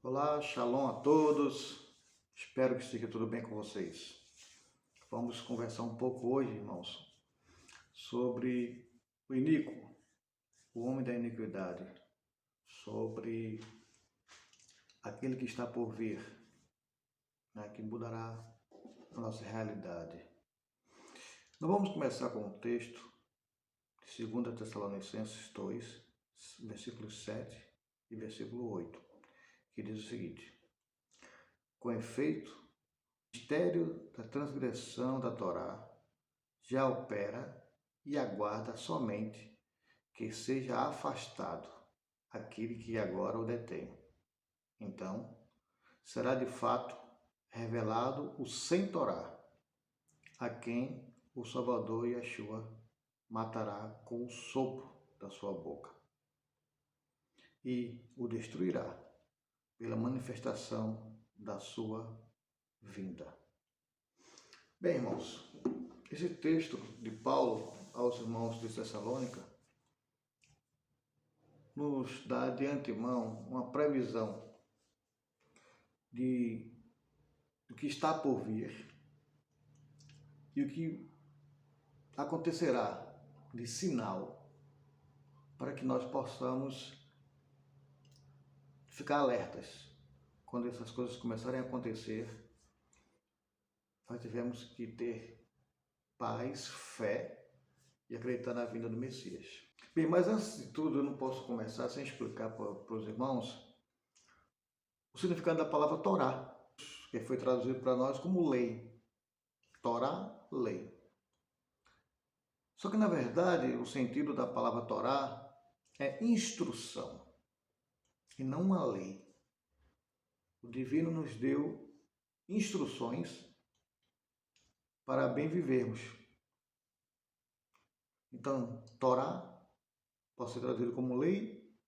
Olá, shalom a todos. Espero que esteja tudo bem com vocês. Vamos conversar um pouco hoje, irmãos, sobre o iníquo, o homem da iniquidade, sobre aquele que está por vir, que mudará a nossa realidade. Nós vamos começar com o texto de 2 Tessalonicenses 2, versículos 7 e versículo 8, que diz o seguinte: com efeito, o mistério da transgressão da Torá já opera e aguarda somente que seja afastado aquele que agora o detém. Então, será de fato revelado o sem Torá, a quem o Salvador Yeshua matará com o sopro da sua boca e o destruirá pela manifestação da sua vinda. Bem, irmãos, esse texto de Paulo aos irmãos de Tessalônica nos dá de antemão uma previsão do que está por vir e o que acontecerá de sinal para que nós possamos ficar alertas. Quando essas coisas começarem a acontecer, nós tivemos que ter paz, fé e acreditar na vinda do Messias. Bem, mas antes de tudo, eu não posso começar sem explicar para os irmãos o significado da palavra Torá, que foi traduzido para nós como lei. Torá, lei. Só que, na verdade, o sentido da palavra Torá é instrução e não uma lei. O Divino nos deu instruções para bem vivermos. Então, Torá pode ser traduzido como lei,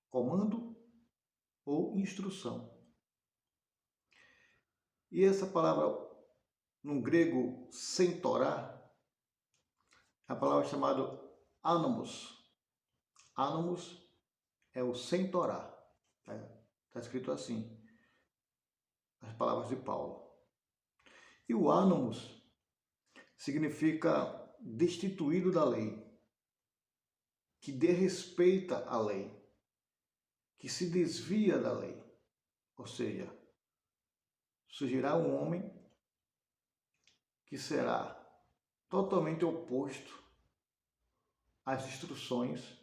comando ou instrução. E essa palavra, no grego, sem Torá, é a palavra chamada anomos. Anomos é o sem Torá. Está escrito assim, as palavras de Paulo. E o anomos significa destituído da lei, que desrespeita a lei, que se desvia da lei. Ou seja, surgirá um homem que será totalmente oposto às instruções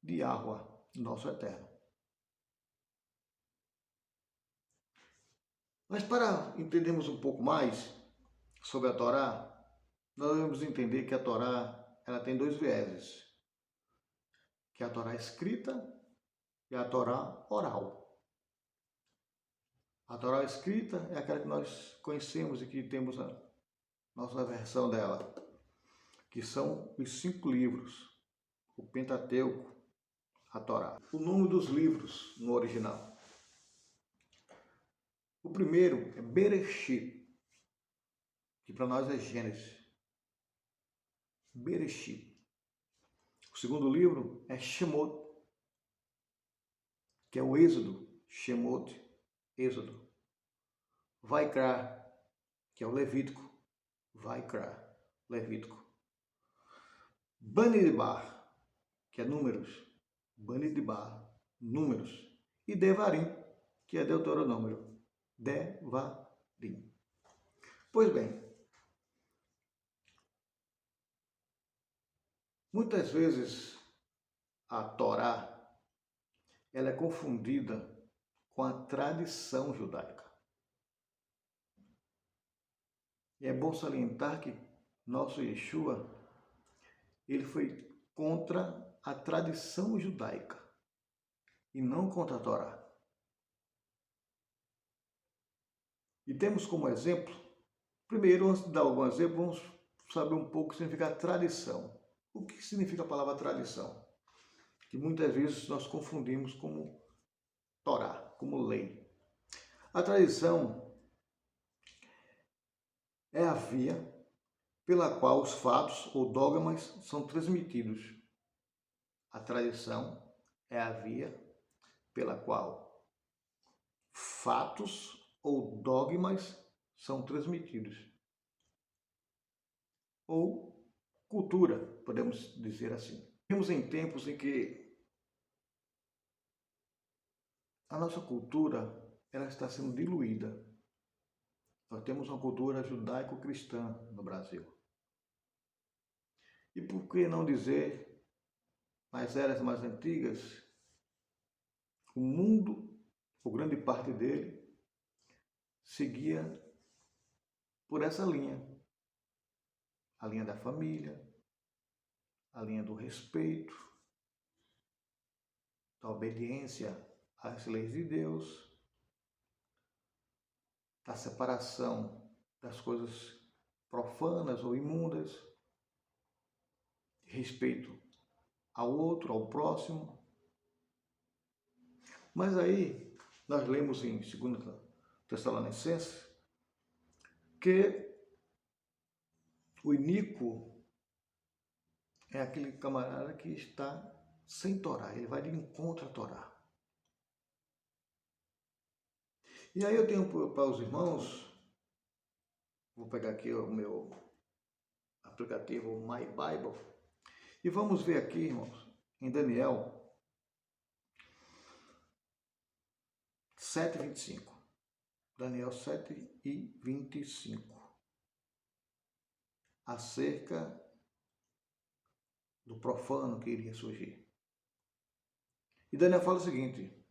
de Yahweh, nosso Eterno. Mas para entendermos um pouco mais sobre a Torá, nós devemos entender que a Torá ela tem dois vieses, que é a Torá escrita e a Torá oral. A Torá escrita é aquela que nós conhecemos e que temos a nossa versão dela, que são os 5 livros, o Pentateuco, a Torá. O nome dos livros no original. O primeiro é Bereshit, que para nós é Gênesis. Bereshit. O segundo livro é Shemot, que é o Êxodo. Shemot, Êxodo. Vaikra, que é o Levítico. Vaikra, Levítico. Bamidbar, que é Números. Bamidbar, Números. E Devarim, que é Deuteronômio. Devarim. Pois bem, muitas vezes a Torá ela é confundida com a tradição judaica. E é bom salientar que nosso Yeshua ele foi contra a tradição judaica e não contra a Torá. E temos como exemplo, primeiro, antes de dar algum exemplo, vamos saber um pouco o que significa tradição. O que significa a palavra tradição? Que muitas vezes nós confundimos como Torá, como lei. A tradição é a via pela qual os fatos ou dogmas são transmitidos. A tradição é a via pela qual fatos ou dogmas são transmitidos. Ou cultura, podemos dizer assim. Vivemos em tempos em que a nossa cultura ela está sendo diluída. Nós temos uma cultura judaico-cristã no Brasil. E por que não dizer, nas eras mais antigas, o mundo, ou grande parte dele, seguia por essa linha. A linha da família, a linha do respeito, da obediência às leis de Deus, da separação das coisas profanas ou imundas, respeito ao outro, ao próximo. Mas aí nós lemos em 2 Tessalonicenses que o iníquo é aquele camarada que está sem Torá, ele vai de encontro à Torá. E aí eu tenho para os irmãos, vou pegar aqui o meu aplicativo My Bible, e vamos ver aqui, irmãos, em Daniel 7:25. Daniel 7:25. Acerca do profano que iria surgir. E Daniel fala o seguinte,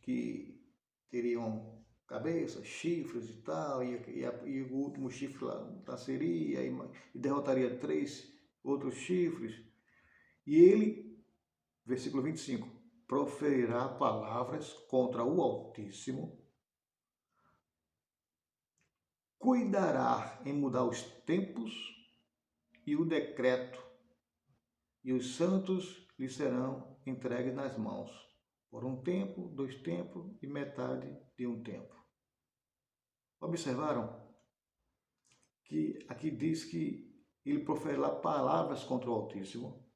que teriam cabeças, chifres e tal, e o último chifre lá nasceria e derrotaria 3 outros chifres. E ele, versículo 25, proferirá palavras contra o Altíssimo, cuidará em mudar os tempos e o decreto, e os santos lhe serão entregues nas mãos, por 1 tempo, 2 tempos e metade de 1 tempo. Observaram que aqui diz que ele proferirá palavras contra o Altíssimo,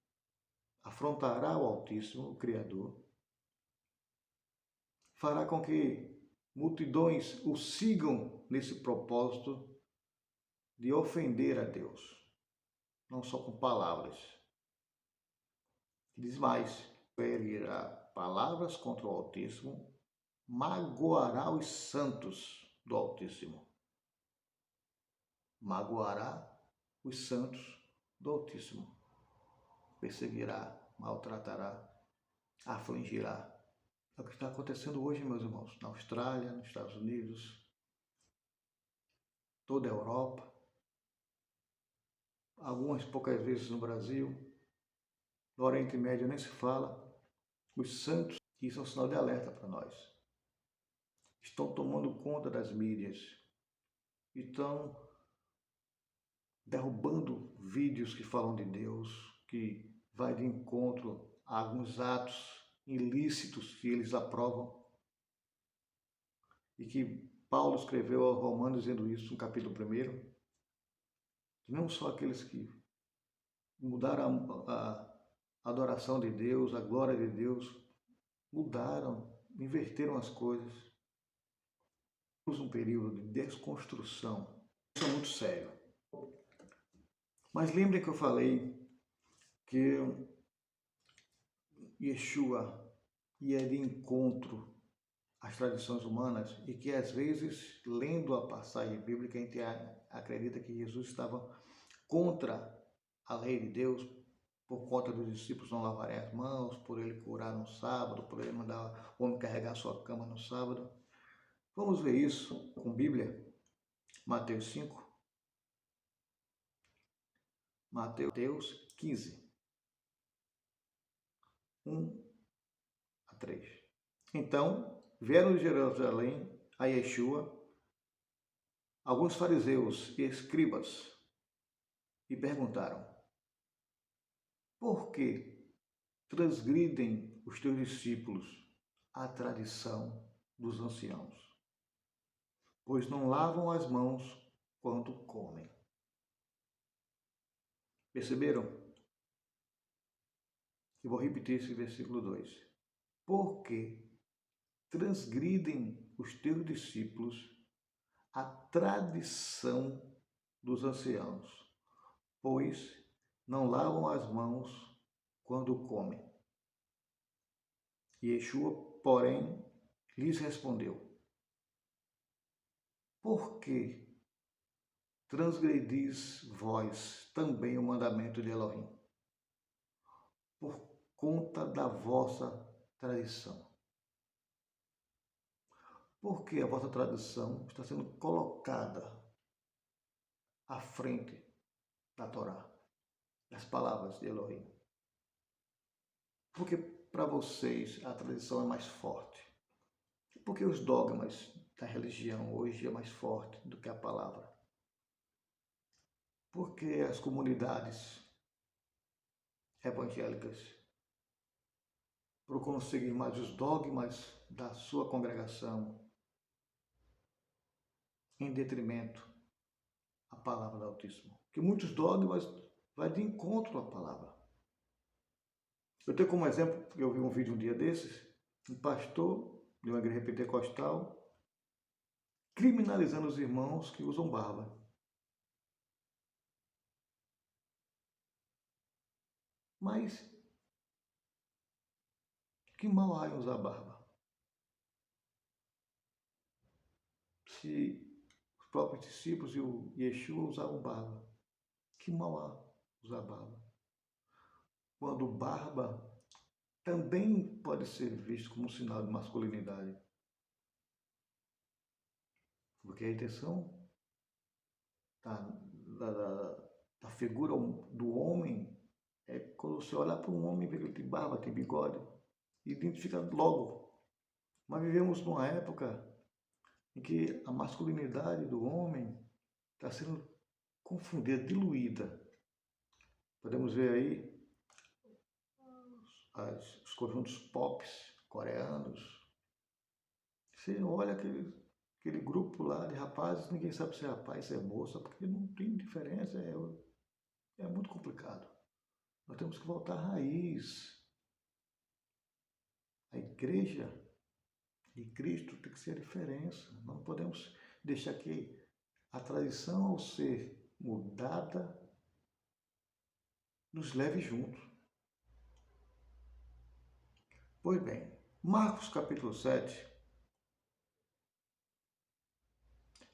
afrontará o Altíssimo, o Criador, fará com que multidões o sigam nesse propósito de ofender a Deus, não só com palavras. Diz mais, ferirá palavras contra o Altíssimo, magoará os santos do Altíssimo. Magoará os santos do Altíssimo. Perseguirá, maltratará, afligirá. É o que está acontecendo hoje, meus irmãos, na Austrália, nos Estados Unidos, toda a Europa, algumas poucas vezes no Brasil, no Oriente Médio nem se fala. Os santos, isso é um sinal de alerta para nós, estão tomando conta das mídias, estão derrubando vídeos que falam de Deus, que vai de encontro a alguns atos ilícitos que eles aprovam, e que Paulo escreveu aos Romanos dizendo isso no capítulo 1, que não só aqueles que mudaram a adoração de Deus, a glória de Deus, mudaram, inverteram as coisas. Temos um período de desconstrução, isso é muito sério. Mas lembrem que eu falei que Yeshua ia de encontro às tradições humanas e que às vezes, lendo a passagem bíblica, a gente acredita que Jesus estava contra a lei de Deus, por conta dos discípulos não lavarem as mãos, por ele curar no sábado, por ele mandar o homem carregar sua cama no sábado. Vamos ver isso com Bíblia, Mateus 5, Mateus 15, 1-3. Então, vieram de Jerusalém a Yeshua alguns fariseus e escribas e perguntaram: por que transgridem os teus discípulos a tradição dos anciãos? Pois não lavam as mãos quando comem. Perceberam? Eu vou repetir esse versículo 2. Por que transgridem os teus discípulos a tradição dos anciãos, pois não lavam as mãos quando comem. E Yeshua, porém, lhes respondeu: por que transgredis vós também o mandamento de Elohim? Por conta da vossa tradição. Porque a vossa tradição está sendo colocada à frente da Torá, das palavras de Elohim. Porque para vocês a tradição é mais forte. Porque os dogmas da religião hoje é mais forte do que a palavra. Porque as comunidades evangélicas procuram seguir mais os dogmas da sua congregação em detrimento à palavra do Altíssimo. Porque muitos dogmas vão de encontro à palavra. Eu tenho como exemplo, eu vi um vídeo um dia desses, um pastor de uma igreja pentecostal criminalizando os irmãos que usam barba. Mas que mal há em usar barba? Se os próprios discípulos e o Yeshua usavam barba, que mal há usar barba? Quando barba também pode ser visto como um sinal de masculinidade. Porque a intenção da figura do homem é quando você olha para um homem e vê que ele tem barba, tem bigode, identifica logo. Mas vivemos numa época em que a masculinidade do homem está sendo confundida, diluída. Podemos ver aí os conjuntos pop coreanos. Você olha aquele grupo lá de rapazes, ninguém sabe se é rapaz, se é moça, porque não tem diferença, é muito complicado. Nós temos que voltar à raiz. A igreja de Cristo tem que ser a diferença. Não podemos deixar que a tradição, ao ser mudada, nos leve junto. Pois bem, Marcos capítulo 7.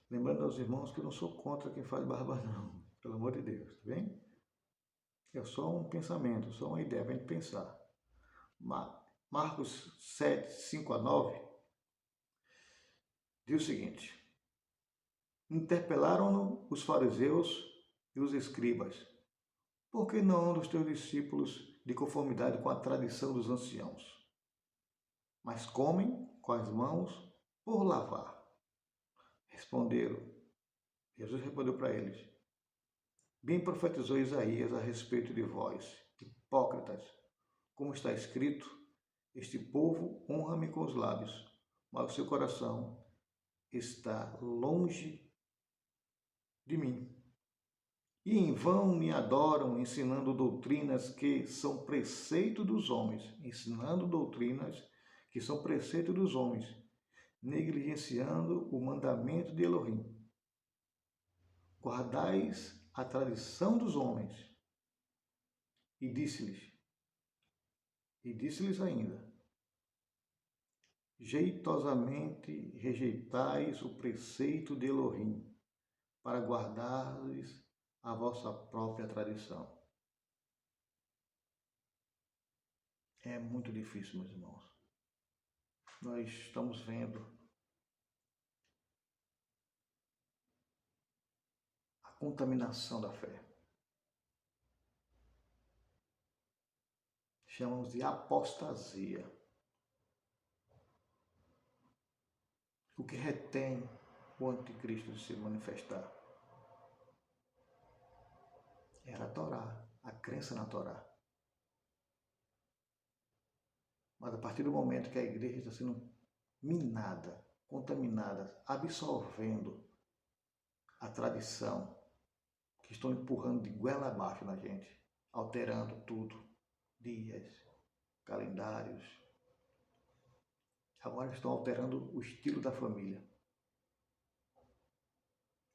Lembrando aos irmãos que eu não sou contra quem faz barba não, pelo amor de Deus, tá bem? É só um pensamento, só uma ideia para a gente pensar. Marcos 7, 5 a 9, diz o seguinte: interpelaram-no os fariseus e os escribas: por que não andam os teus discípulos de conformidade com a tradição dos anciãos, mas comem com as mãos por lavar? Jesus respondeu para eles: bem profetizou Isaías a respeito de vós, hipócritas, como está escrito: este povo honra-me com os lábios, mas o seu coração está longe de mim. E em vão me adoram, ensinando doutrinas que são preceito dos homens, negligenciando o mandamento de Elohim. Guardais a tradição dos homens. E disse-lhes ainda: jeitosamente rejeitais o preceito de Elohim, para guardares a vossa própria tradição. É muito difícil, meus irmãos. Nós estamos vendo a contaminação da fé. Chamamos de apostasia. O que retém o anticristo de se manifestar era a Torá, a crença na Torá. Mas a partir do momento que a igreja está sendo minada, contaminada, absorvendo a tradição, que estão empurrando de goela abaixo na gente, alterando tudo, dias, calendários, agora estão alterando o estilo da família.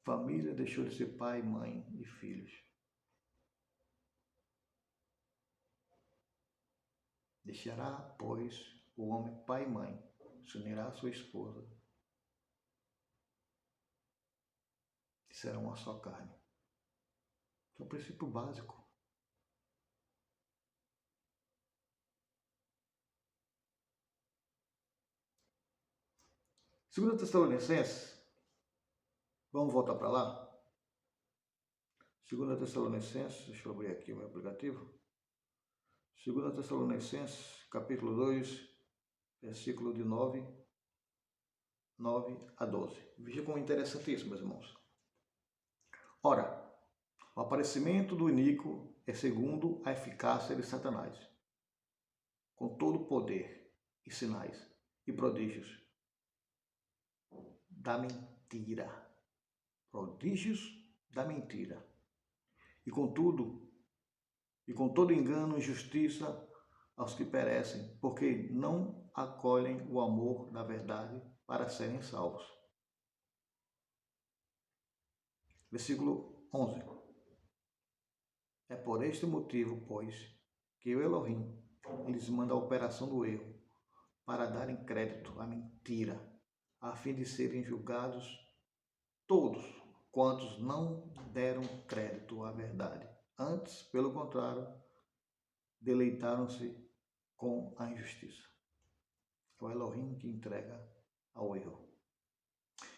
Família deixou de ser pai, mãe e filhos. Deixará, pois, o homem pai e mãe, se unirá à sua esposa, e serão uma só carne. É o princípio básico. Segunda Tessalonicenses, vamos voltar para lá? Segunda Tessalonicenses, deixa eu abrir aqui o meu aplicativo. Segunda Tessalonicenses, capítulo 2, versículo de 9 a 12. Veja como é interessantíssimo, meus irmãos. Ora, o aparecimento do iníquo é segundo a eficácia de Satanás, com todo o poder e sinais e prodígios da mentira. Prodígios da mentira. E com todo engano e injustiça aos que perecem, porque não acolhem o amor da verdade para serem salvos. Versículo 11. É por este motivo, pois, que o Elohim lhes manda a operação do erro, para darem crédito à mentira, a fim de serem julgados todos quantos não deram crédito à verdade. Antes, pelo contrário, deleitaram-se com a injustiça. É o Elohim que entrega ao erro.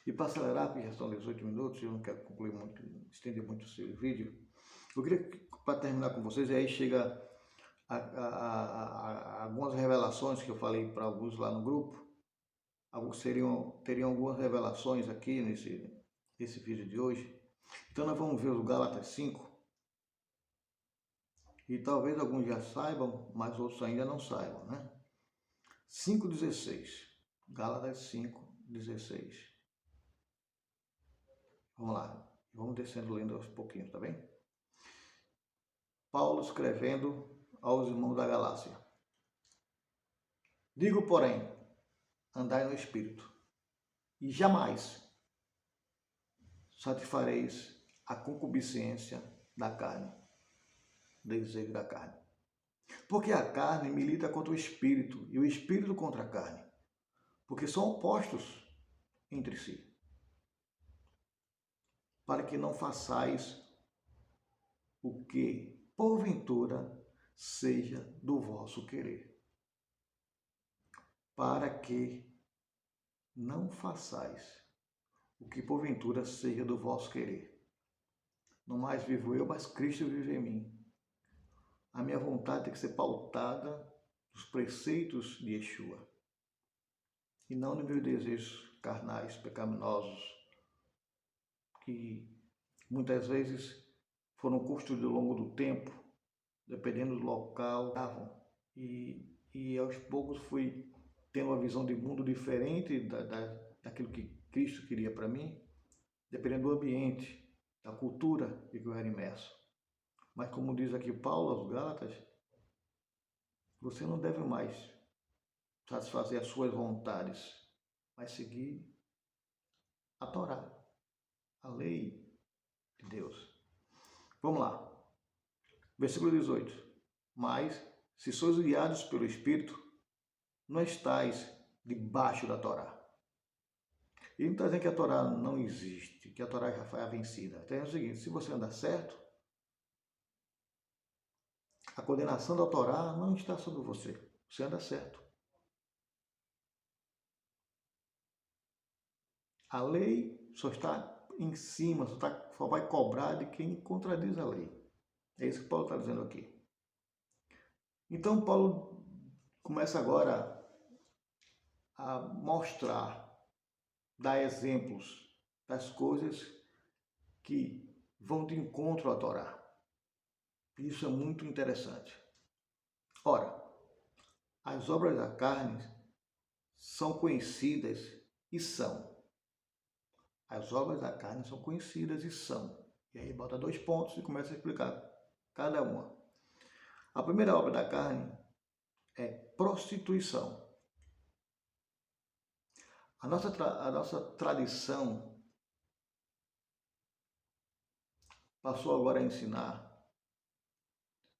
E para acelerar, porque já são 18 minutos, eu não quero concluir muito, estender muito esse vídeo, eu queria, para terminar com vocês, e aí chega algumas revelações que eu falei para alguns lá no grupo. Teriam algumas revelações aqui nesse vídeo de hoje. Então nós vamos ver o Gálatas 5. E talvez alguns já saibam, mas outros ainda não saibam, né? 5,16. Gálatas 5,16. Vamos lá. Vamos descendo lendo aos pouquinhos, tá bem? Paulo escrevendo aos irmãos da Galácia. Digo, porém, andai no Espírito, e jamais satisfareis a concupiscência da carne, desejo da carne. Porque a carne milita contra o Espírito, e o Espírito contra a carne, porque são opostos entre si, para que não façais o que, porventura, seja do vosso querer. Para que não façais o que, porventura, seja do vosso querer. Não mais vivo eu, mas Cristo vive em mim. A minha vontade tem que ser pautada nos preceitos de Yeshua, e não nos meus desejos carnais, pecaminosos, que muitas vezes foram construídos ao longo do tempo, dependendo do local, e aos poucos fui tendo uma visão de mundo diferente daquilo que Cristo queria para mim, dependendo do ambiente, da cultura em que eu era imerso. Mas como diz aqui Paulo aos Gálatas, você não deve mais satisfazer as suas vontades, mas seguir a Torá, a lei de Deus. Vamos lá. Versículo 18. Mas, se sois guiados pelo Espírito, não estáis debaixo da Torá. Ele não está dizendo que a Torá não existe, que a Torá já foi vencida. Está dizendo o seguinte: se você andar certo, a condenação da Torá não está sobre você. Você anda certo. A lei só está em cima, só vai cobrar de quem contradiz a lei. É isso que Paulo está dizendo aqui. Então, Paulo começa agora a mostrar, dar exemplos das coisas que vão de encontro à Torá. Isso é muito interessante. Ora, as obras da carne são conhecidas e são. As obras da carne são conhecidas e são. E aí bota 2 pontos e começa a explicar cada uma. A primeira obra da carne é prostituição. A nossa tradição passou agora a ensinar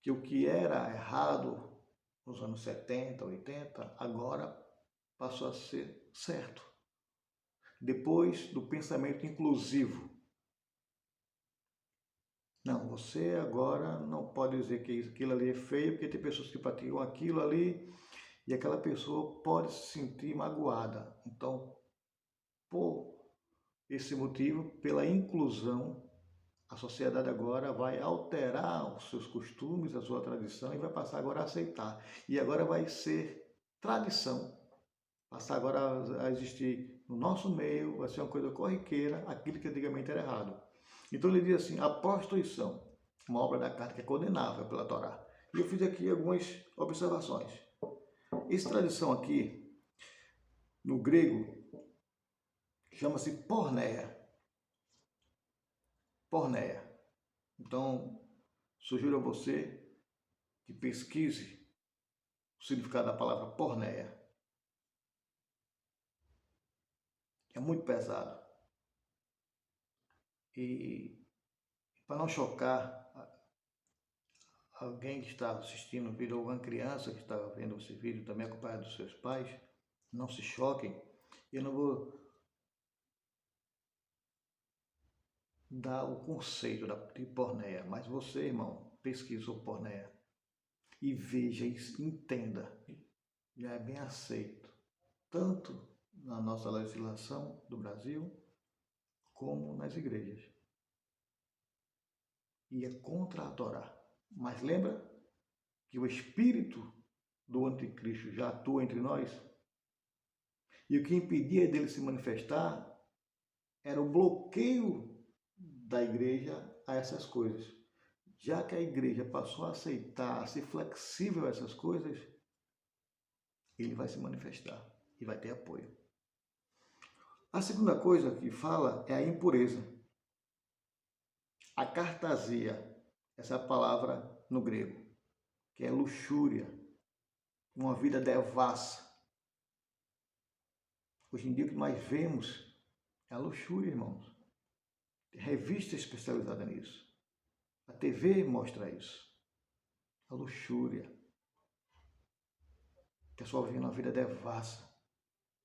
que o que era errado nos anos 70, 80, agora passou a ser certo. Depois do pensamento inclusivo. Não, você agora não pode dizer que aquilo ali é feio, porque tem pessoas que praticam aquilo ali e aquela pessoa pode se sentir magoada. Então, por esse motivo, pela inclusão, a sociedade agora vai alterar os seus costumes, a sua tradição e vai passar agora a aceitar. E agora vai ser tradição. Passar agora a existir no nosso meio, vai ser uma coisa corriqueira, aquilo que antigamente era errado. Então ele diz assim, a prostituição, uma obra da carta que é condenável pela Torá. E eu fiz aqui algumas observações. Essa tradição aqui, no grego, chama-se porneia. Porneia. Então, sugiro a você que pesquise o significado da palavra porneia. É muito pesado. E para não chocar alguém que está assistindo o vídeo, ou uma criança que está vendo esse vídeo também acompanhado dos seus pais, não se choquem. Eu não vou dar o conceito de porneia, mas você, irmão, pesquisa o porneia e veja e entenda. Já é bem aceito, tanto na nossa legislação do Brasil, como nas igrejas. E é contra a Torá. Mas lembra que o espírito do anticristo já atua entre nós? E o que impedia dele se manifestar era o bloqueio da igreja a essas coisas. Já que a igreja passou a aceitar, a ser flexível a essas coisas, ele vai se manifestar e vai ter apoio. A segunda coisa que fala é a impureza. A cartasia, essa é a palavra no grego, que é luxúria, uma vida devassa. Hoje em dia o que nós vemos é a luxúria, irmãos. Tem revista especializada nisso. A TV mostra isso. A luxúria. O pessoal vivendo uma vida devassa,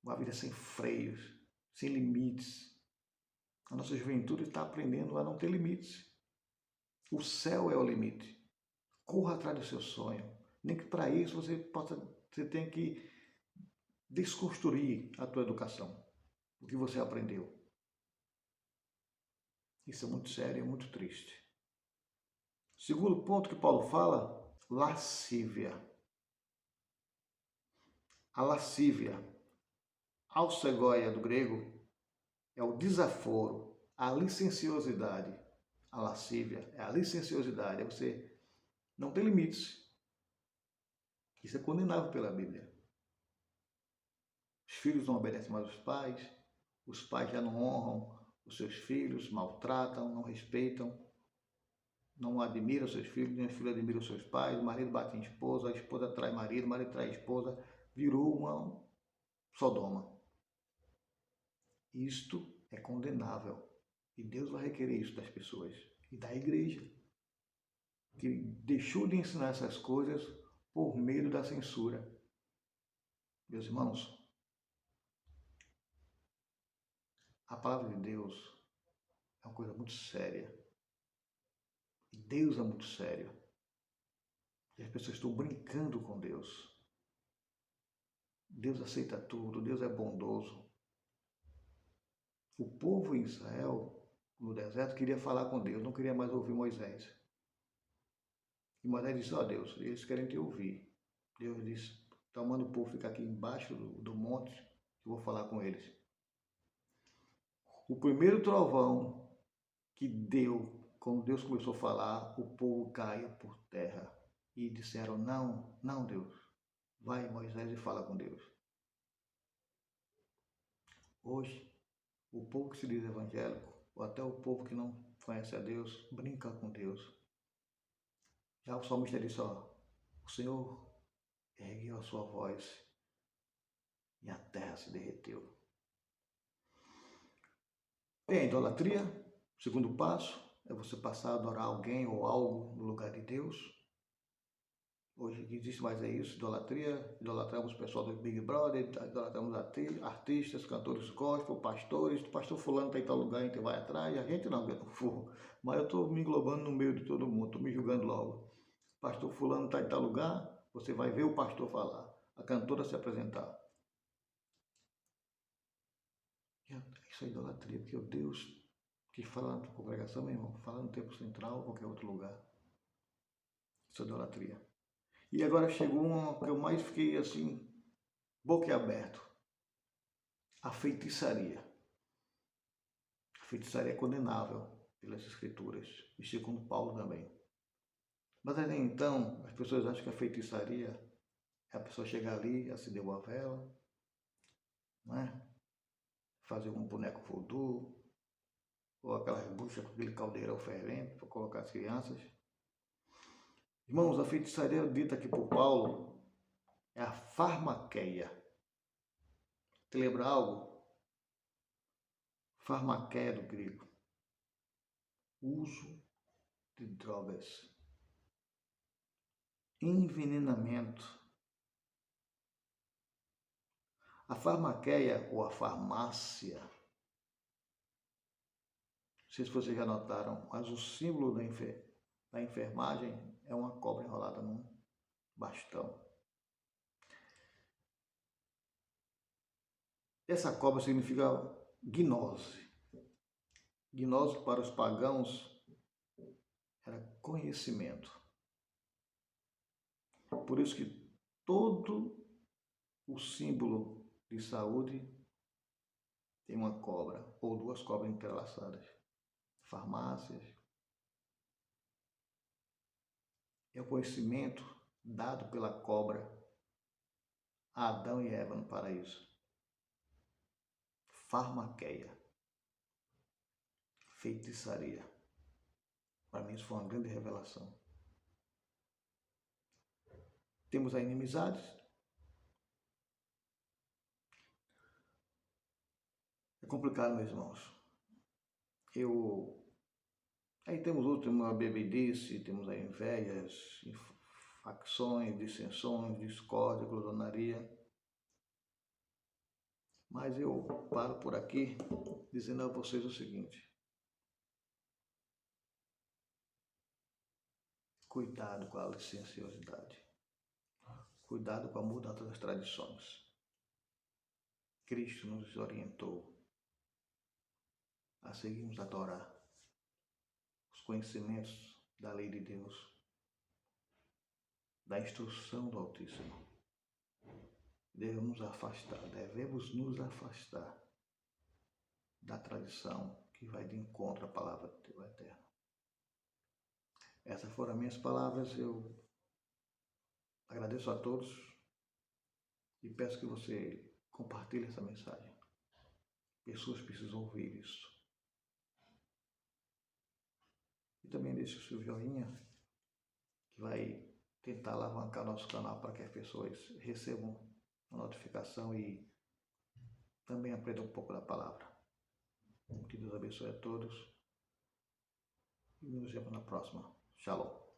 uma vida sem freios, sem limites. A nossa juventude está aprendendo a não ter limites. O céu é o limite. Corra atrás do seu sonho. Nem que para isso você tenha que desconstruir a tua educação, o que você aprendeu. Isso é muito sério e muito triste. Segundo ponto que Paulo fala, lascívia. A lascívia, alcegoia do grego, é o desaforo, a licenciosidade. A lascívia é a licenciosidade, é você não ter limites. Isso é condenável pela Bíblia. Os filhos não obedecem mais os pais já não honram os seus filhos, maltratam, não respeitam, não admiram seus filhos, nem os filhos admiram seus pais, o marido bate em esposa, a esposa trai marido, o marido trai esposa, virou uma Sodoma. Isto é condenável e Deus vai requerer isso das pessoas e da igreja, que deixou de ensinar essas coisas por medo da censura. Meus irmãos, a palavra de Deus é uma coisa muito séria. E Deus é muito sério. E as pessoas estão brincando com Deus. Deus aceita tudo, Deus é bondoso. O povo em Israel, no deserto, queria falar com Deus, não queria mais ouvir Moisés. E Moisés disse, ó Deus, eles querem te ouvir. Deus disse, então manda o povo ficar aqui embaixo do monte, que eu vou falar com eles. O primeiro trovão que deu, quando Deus começou a falar, o povo caia por terra. E disseram, não, não Deus, vai Moisés e fala com Deus. Hoje, o povo que se diz evangélico, ou até o povo que não conhece a Deus, brinca com Deus. Já o salmista disse, ó, o Senhor ergueu a sua voz e a terra se derreteu. Tem a idolatria. O segundo passo é você passar a adorar alguém ou algo no lugar de Deus. Hoje existe mais isso, idolatria. Idolatramos o pessoal do Big Brother, idolatramos artistas, cantores gospel, pastores. O pastor fulano está em tal lugar, a gente vai atrás. A gente não, eu não for. Mas eu estou me englobando no meio de todo mundo, estou me julgando logo. Pastor fulano está em tal lugar, você vai ver o pastor falar, a cantora se apresentar. Isso é idolatria, porque o Deus que fala na tua congregação, meu irmão, fala no tempo central ou qualquer outro lugar. Isso é idolatria. E agora chegou uma que eu mais fiquei assim, boquiaberto. A feitiçaria. A feitiçaria é condenável pelas escrituras, e segundo Paulo também. Mas até então, as pessoas acham que a feitiçaria é a pessoa chegar ali, acender uma vela, não é? Fazer um boneco voodoo, ou aquelas buchas com aquele caldeirão fervente para colocar as crianças. Irmãos, a feitiçaria dita aqui por Paulo é a farmaqueia. Te lembra algo? Farmaqueia do grego. Uso de drogas. Envenenamento. A farmaqueia ou a farmácia, não sei se vocês já notaram, mas o símbolo da enfermagem é uma cobra enrolada num bastão. Essa cobra significa gnose. Gnose para os pagãos era conhecimento. Por isso que todo o símbolo de saúde tem uma cobra ou duas cobras entrelaçadas. Farmácias. É o conhecimento dado pela cobra a Adão e Eva no paraíso. Farmaqueia. Feitiçaria. Para mim isso foi uma grande revelação. Temos a inimizade. É complicado, meus irmãos. Aí temos outros, temos a bebedice, temos a invejas, facções, dissensões, discórdia, glotonaria. Mas eu paro por aqui dizendo a vocês o seguinte. Cuidado com a licenciosidade. Cuidado com a mudança das tradições. Cristo nos orientou a seguirmos a Torá, os conhecimentos da lei de Deus, da instrução do Altíssimo. Devemos nos afastar da tradição que vai de encontro à palavra do Deus eterno. Essas foram as minhas palavras. Eu agradeço a todos e peço que você compartilhe essa mensagem. Pessoas precisam ouvir isso. E também deixe o seu joinha, que vai tentar alavancar nosso canal para que as pessoas recebam a notificação e também aprendam um pouco da palavra. Que Deus abençoe a todos e nos vemos na próxima. Shalom.